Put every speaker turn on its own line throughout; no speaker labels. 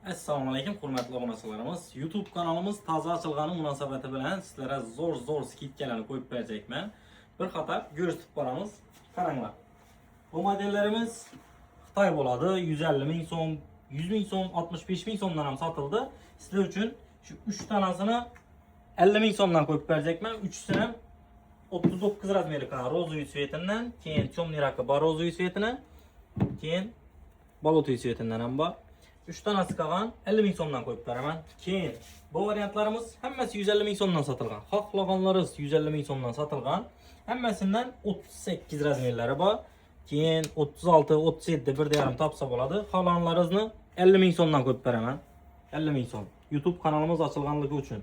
Assalomu alaykum, hurmatli obunachilarimiz. YouTube kanalimiz taze açılgani münasebeti bilan sizlere zor skidkalarni qo'yib beracakman. Bir qator ko'rsatib boramiz. Qaranglar. Bu modellerimiz Xitoy bo'ladi. 150 ming so'm, 100 ming so'm, 65 ming so'mdan ham sotildi. Sizlar uchun shu 3 tanesini 50 ming so'mdan qo'yib beracakman. 3'sini 39 razmeri rozoviy svetinden, keyin temный raka bor rozoviy svetini, keyin balotoviy svetinden ham bor. 3 tanesi kalan 50 ming so'mdan qo'yib beraman. Keyin bu variantlarimiz hammasi 150 ming so'mdan sotilgan. Xohlaganlaringiz 150 ming so'mdan sotilgan. Hammasidan 38 razmerlari bor. Keyin 36, 37 1.5 topsa bo'ladi. Xohlaganlaringizni 50 ming so'mdan qo'yib beraman. 50 ming so'm. YouTube kanalimiz ochilganligi uchun.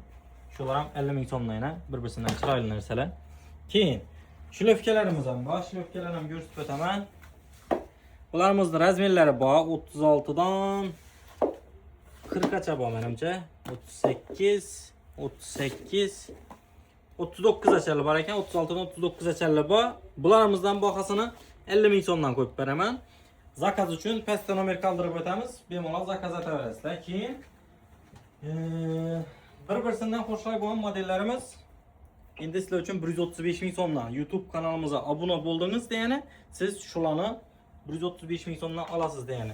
Shular ham 50 ming so'mdan bir-birisidan chiroyli narsalar. Keyin shilofkalarimiz ham bor. Shilofkalarni ham ko'rsatib o'taman. Bularımızda razmerleri bor. 36 dan 40'a bor menimcha. 38, 38, 39 açarlı bor ekan. 36 dan 39 açarlı bor. Bularımızdan bahasını 50 ming so'mdan qo'yib beraman. Zakaz uchun pastda nomer qoldirib o'tamiz. Bemalol zakaz ataverasizlar. Keyin bir-birisidan xo'shroq bo'lgan modellerimiz endi sizlar uchun 135 ming so'mdan YouTube kanalımıza abone bo'ldingiz degani, siz shularni 135 ming so'mdan olasiz degani.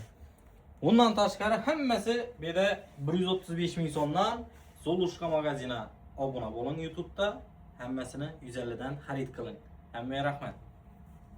Bundan tashqari hammasi bu yerda 135 ming so'mdan Zolushka magazini obuna bo'ling YouTube'da. Hammasini 150 dan xarid qiling. Hammaga rahmat.